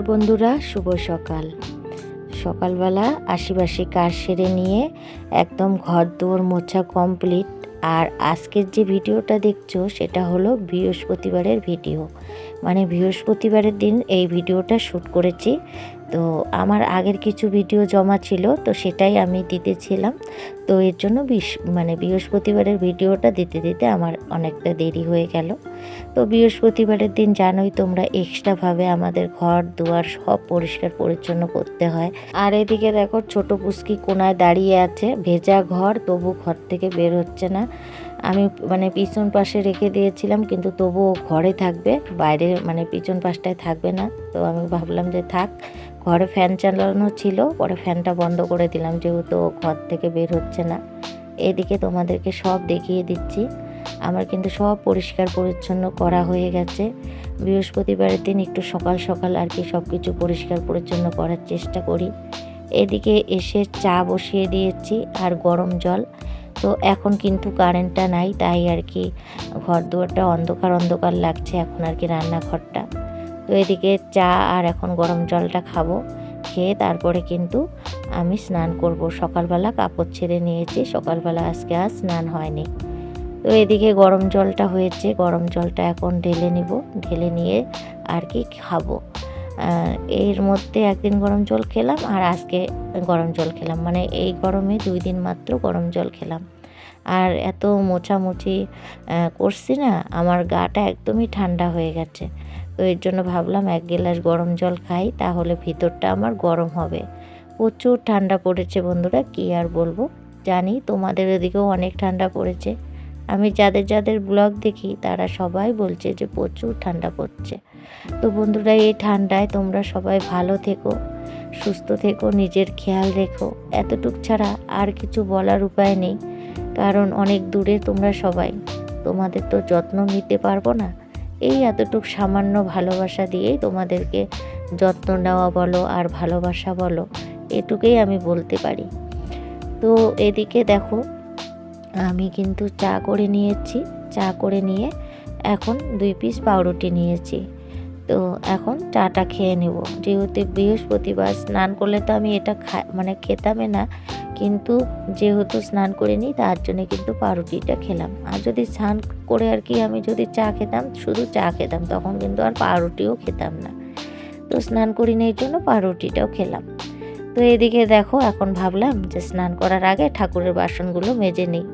নমস্কার বন্ধুরা, শুভ সকাল। সকালবেলা আশিবাসি কাজ সেরে নিয়ে একদম ঘর দুয়ার মোছা কমপ্লিট। আর আজকের যে ভিডিওটা দেখছো সেটা হলো বৃহস্পতিবারের ভিডিও, মানে বৃহস্পতিবারের দিন এই ভিডিওটা শ্যুট করেছি। তো আমার আগের কিছু ভিডিও জমা ছিল, তো সেটাই আমি দিতেছিলাম। তো এর জন্য বৃহস্পতিবারের ভিডিওটা দিতে দিতে আমার অনেকটা দেরি হয়ে গেল। তো বৃহস্পতিবারের দিন জানোই তোমরা, এক্সট্রাভাবে আমাদের ঘর দুয়ার সব পরিষ্কার পরিচ্ছন্ন করতে হয়। আর এদিকে দেখো ছোট পুচকি কোনায় দাঁড়িয়ে আছে, ভেজা ঘর, তবু ঘর থেকে বের হচ্ছে না। আমি পিছন পাশে রেখে দিয়েছিলাম, কিন্তু তবুও ঘরে থাকবে, বাইরে পিছন পাশটায় থাকবে না। তো আমি ভাবলাম যে থাক, ঘরে ফ্যান চালানো ছিল, পরে ফ্যানটা বন্ধ করে দিলাম যেহেতু ঘর থেকে বের হচ্ছে না। এদিকে তোমাদেরকে সব দেখিয়ে দিচ্ছি। আমার কিন্তু সব পরিষ্কার পরিচ্ছন্ন করা হয়ে গেছে। বৃহস্পতিবারের দিন একটু সকাল সকাল আর কি সব কিছু পরিষ্কার পরিচ্ছন্ন করার চেষ্টা করি। এদিকে এসে চা বসিয়ে দিয়েছি আর গরম জল। তো এখন কিন্তু কারেন্টটা নাই, তাই আর কি ঘর দুয়ারটা অন্ধকার অন্ধকার লাগছে এখন আর কি, রান্নাঘরটা। তো এদিকে চা আর এখন গরম জলটা খাবো, খেয়ে তারপরে কিন্তু আমি স্নান করব। সকালবেলা কাপড় ছেড়ে নিয়েছি, সকালবেলা আজকে আর স্নান হয়নি। তো এদিকে গরম জলটা হয়েছে, গরম জলটা এখন ঢেলে নিব, ঢেলে নিয়ে আর কি খাবো। এর মধ্যে একদিন গরম জল খেলাম আর আজকে গরম জল খেলাম, এই গরমে 2 দিন মাত্র গরম জল খেলাম। আর এত মোছামুছি করছি না, আমার গাটা একদমই ঠান্ডা হয়ে গেছে। তো এর জন্য ভাবলাম 1 গ্লাস গরম জল খাই, তাহলে ভিতরটা আমার গরম হবে। প্রচুর ঠান্ডা পড়েছে বন্ধুরা, কি আর বলবো। জানি তোমাদের ওদিকেও অনেক ঠান্ডা পড়েছে। আমি যাদের যাদের ব্লগ দেখি তারা সবাই বলছে যে প্রচুর ঠান্ডা পড়ছে। তো বন্ধুরা, এই ঠান্ডায় তোমরা সবাই ভালো থেকো, সুস্থ থেকো, নিজের খেয়াল রেখো। এতটুক ছাড়া আর কিছু বলার উপায় নেই, কারণ অনেক দূরে তোমরা সবাই, তোমাদের তো যত্ন নিতে পারবো না। এই এতটুক সামান্য ভালোবাসা দিয়েই তোমাদেরকে যত্ন নেওয়া বলো আর ভালোবাসা বলো, এটুকুই আমি বলতে পারি। তো এদিকে দেখো, আমি কিন্তু চা করে নিয়েছি, চা করে নিয়ে এখন 2 পিস পাউরুটি নিয়েছি। তো এখন চাটা খেয়ে নেব। যেহেতু বৃহস্পতিবার, স্নান করলে তো আমি এটা খেতামই না, কিন্তু যেহেতু স্নান করে নিই তার জন্য কিন্তু পাউরুটিটা খেলাম। আর যদি স্নান করে আর কি আমি যদি চা খেতাম, শুধু চা খেতাম, তখন কিন্তু আর পাউরুটিও খেতাম না। তো স্নান করি না, এই জন্য পাউরুটিটাও খেলাম। তো এদিকে দেখো, এখন ভাবলাম যে স্নান করার আগে ঠাকুরের বাসনগুলো মেজে নিই।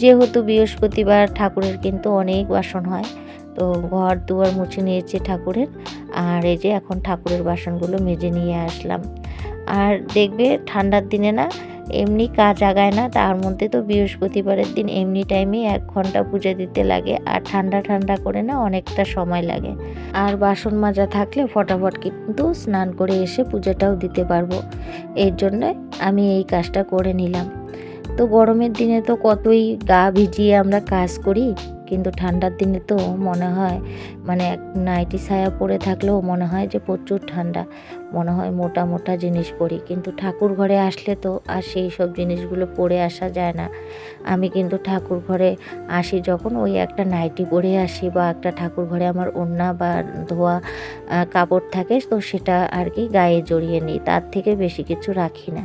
যেহেতু বৃহস্পতিবার, ঠাকুরের কিন্তু অনেক বাসন হয়। তো ঘর দুয়ার মুছে নিয়েছি ঠাকুরের, আর এই যে এখন ঠাকুরের বাসনগুলো মেজে নিয়ে আসলাম। আর দেখবে ঠান্ডার দিনে না এমনি কাজ আগায় না, তার মধ্যে তো বৃহস্পতিবারের দিন এমনি টাইমেই 1 ঘন্টা পুজো দিতে লাগে, আর ঠান্ডা ঠান্ডা করে না অনেকটা সময় লাগে। আর বাসন মাজা থাকলে ফটাফট কিন্তু স্নান করে এসে পূজাটাও দিতে পারবো। এর জন্য আমি এই কাজটা করে নিলাম। তো গরমের দিনে তো কতই গা ভিজিয়ে আমরা কাজ করি, কিন্তু ঠান্ডার দিনে তো মনে হয় এক নাইটি ছায়া পরে থাকলেও মনে হয় যে প্রচুর ঠান্ডা, মনে হয় মোটা মোটা জিনিস পরি। কিন্তু ঠাকুর ঘরে আসলে তো আর সেই সব জিনিসগুলো পরে আসা যায় না। আমি কিন্তু ঠাকুর ঘরে আসি যখন, ওই একটা নাইটি পরে আসি, বা একটা ঠাকুর ঘরে আমার ওড়না বা ধোয়া কাপড় থাকে, তো সেটা আর কি গায়ে জড়িয়ে নিই, তার থেকে বেশি কিছু রাখি না।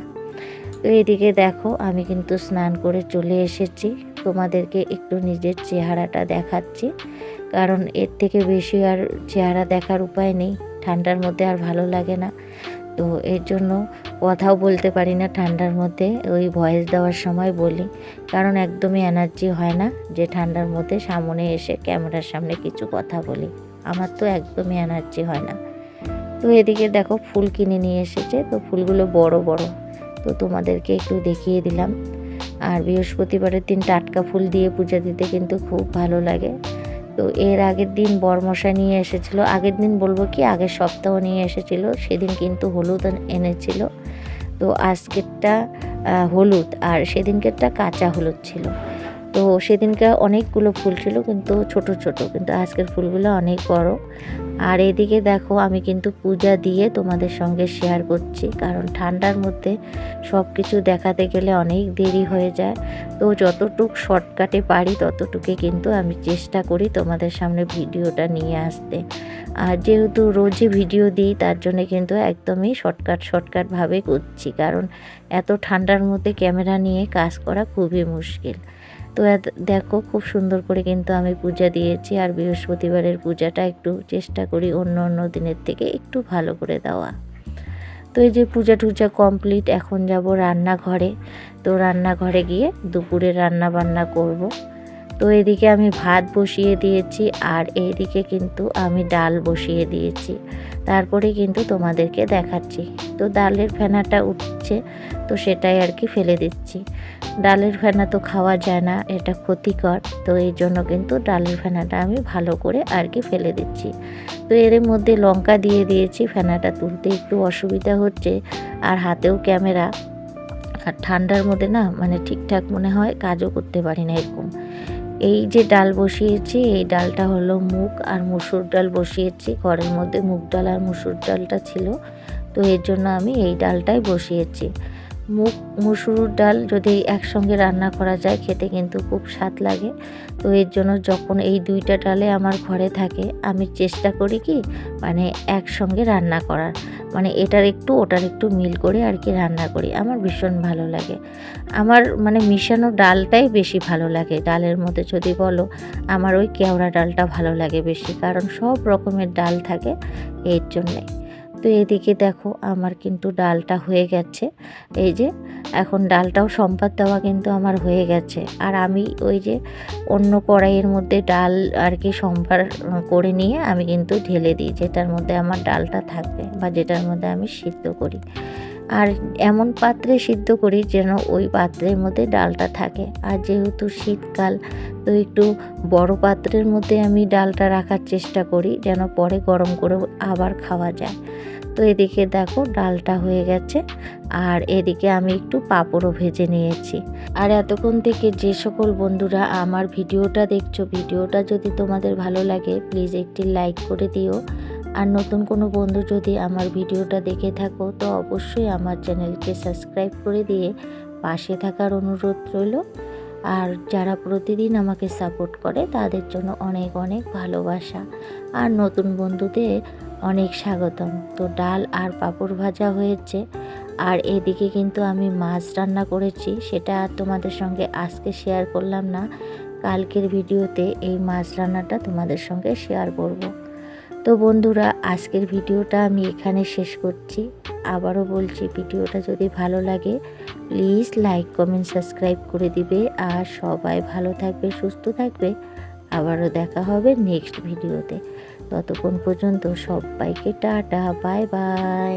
তো এদিকে দেখো, আমি কিন্তু স্নান করে চলে এসেছি। তোমাদেরকে একটু নিজের চেহারাটা দেখাচ্ছি, কারণ এর থেকে বেশি আর চেহারা দেখার উপায় নেই। ঠান্ডার মধ্যে আর ভালো লাগে না, তো এর জন্য কথাও বলতে পারি না ঠান্ডার মধ্যে। ওই ভয়েস দেওয়ার সময় বলি, কারণ একদমই এনার্জি হয় না যে ঠান্ডার মধ্যে সামনে এসে ক্যামেরার সামনে কিছু কথা বলি। আমার তো একদমই এনার্জি হয় না। তো এদিকে দেখো, ফুল কিনে নিয়ে এসেছে, তো ফুলগুলো বড় বড়, তো তোমাদেরকে একটু দেখিয়ে দিলাম। আর বৃহস্পতিবারের দিন টাটকা ফুল দিয়ে পূজা দিতে কিন্তু খুব ভালো লাগে। তো এর আগের দিন বরমশাই নিয়ে এসেছিলো, আগের দিন বলবো কি আগের সপ্তাহ নিয়ে এসেছিলো, সেদিন কিন্তু হলুদ এনেছিল। তো আজকেরটা হলুদ আর সেদিনকেরটা কাঁচা হলুদ ছিল। তো সেদিনকে অনেকগুলো ফুল ছিল, কিন্তু ছোট ছোট, কিন্তু আজকের ফুলগুলো অনেক বড়। আর এদিকে দেখো আমি কিন্তু পূজা দিয়ে তোমাদের সঙ্গে শেয়ার করছি, কারণ ঠান্ডার মধ্যে সব কিছু দেখাতে গেলে অনেক দেরি হয়ে যায়। তো যতটুক শর্টকাটে পারি ততটুকু কিন্তু আমি চেষ্টা করি তোমাদের সামনে ভিডিওটা নিয়ে আসতে। আর যেহেতু রোজই ভিডিও দিই, তার জন্য কিন্তু একদমই শর্টকাটভাবে করছি, কারণ এত ঠান্ডার মধ্যে ক্যামেরা নিয়ে কাজ করা খুবই মুশকিল। তো দেখো খুব সুন্দর করে কিন্তু আমি পূজা দিয়েছি। আর বৃহস্পতিবারের পূজাটা একটু চেষ্টা করি অন্য অন্য দিনের থেকে একটু ভালো করে দেওয়া। তো এই যে পূজা টুজা কমপ্লিট, এখন যাব রান্নাঘরে। তো রান্নাঘরে গিয়ে দুপুরে রান্না বান্না করব। তো এদিকে আমি ভাত বসিয়ে দিয়েছি, আর এইদিকে কিন্তু আমি ডাল বসিয়ে দিয়েছি। তারপরে কিন্তু তোমাদেরকে দেখাচ্ছি। তো ডালের ফেনাটা উঠছে, তো সেটাই আর কি ফেলে দিচ্ছি। ডালের ফেনা তো খাওয়া যায় না, এটা ক্ষতিকর। তো এই জন্য কিন্তু ডালের ফেনাটা আমি ভালো করে আর কি ফেলে দিচ্ছি। তো এর মধ্যে লঙ্কা দিয়ে দিয়েছি, ফেনাটা তুলতে একটু অসুবিধা হচ্ছে, আর হাতেও ক্যামেরা, আর ঠান্ডার মধ্যে না মানে ঠিকঠাক মনে হয় কাজও করতে পারি না এরকম। এই যে ডাল বসিয়েছি, এই ডালটা হলো মুগ আর মুসুর ডাল বসিয়েছি। ঘরের মধ্যে মুগ ডাল আর মুসুর ডালটা ছিল, তো এর জন্য আমি এই ডালটাই বসিয়েছি। মুগ মুসুর ডাল যদি একসঙ্গে রান্না করা যায় খেতে কিন্তু খুব স্বাদ লাগে। তো এর জন্য যখন এই দুইটা ডালে আমার ঘরে থাকে, আমি চেষ্টা করি কি মানে একসঙ্গে রান্না করার, মানে এটার একটু ওটার একটু মিল করে আর কি রান্না করি। আমার ভীষণ ভালো লাগে। আমার মানে মিশানো ডালটাই বেশি ভালো লাগে। ডালের মধ্যে যদি বলো, আমার ওই কেওড়া ডালটা ভালো লাগে বেশি, কারণ সব রকমের ডাল থাকে এর জন্যে। তো এদিকে দেখো আমার কিন্তু ডালটা হয়ে গেছে। এই যে এখন ডালটাও সম্বাদ দেওয়া কিন্তু আমার হয়ে গেছে। আর আমি ওই যে অন্য কড়াইয়ের মধ্যে ডাল আর কি সম্বার করে নিয়ে আমি কিন্তু ঢেলে দিই, যেটার মধ্যে আমার ডালটা থাকবে বা যেটার মধ্যে আমি সিদ্ধ করি। আর এমন পাত্রে সিদ্ধ করি যেন ওই পাত্রের মধ্যে ডালটা থাকে। আর যেহেতু শীতকাল, তো একটু বড় পাত্রের মধ্যে আমি ডালটা রাখার চেষ্টা করি, যেন পরে গরম করে আবার খাওয়া যায়। তো এদিকে দেখো ডালটা হয়ে গেছে, আর এদিকে আমি একটু পাঁপড়ও ভেজে নিয়েছি। আর এতক্ষণ থেকে যে সকল বন্ধুরা আমার ভিডিওটা দেখছো, ভিডিওটা যদি তোমাদের ভালো লাগে প্লিজ একটি লাইক করে দিও। আর নতুন কোনো বন্ধু যদি আমার ভিডিওটা দেখে থাকো, তো অবশ্যই আমার চ্যানেলকে সাবস্ক্রাইব করে দিয়ে পাশে থাকার অনুরোধ রইল। আর যারা প্রতিদিন আমাকে সাপোর্ট করে তাদের জন্য অনেক অনেক ভালোবাসা, আর নতুন বন্ধুদের অনেক স্বাগতম। তো ডাল আর পাঁপড় ভাজা হয়েছে, আর এদিকে কিন্তু আমি মাছ রান্না করেছি, সেটা আর তোমাদের সঙ্গে আজকে শেয়ার করলাম না। কালকের ভিডিওতে এই মাছ রান্নাটা তোমাদের সঙ্গে শেয়ার করব। তো বন্ধুরা আজকের ভিডিওটা আমি এখানে শেষ করছি। আবারও বলছি, ভিডিওটা যদি ভালো লাগে প্লিজ লাইক কমেন্ট সাবস্ক্রাইব করে দিবে। আর সবাই ভালো থাকবে, সুস্থ থাকবে। আবারও দেখা হবে নেক্সট ভিডিওতে। ততক্ষণ পর্যন্ত সবাইকে টাটা, বাই বাই।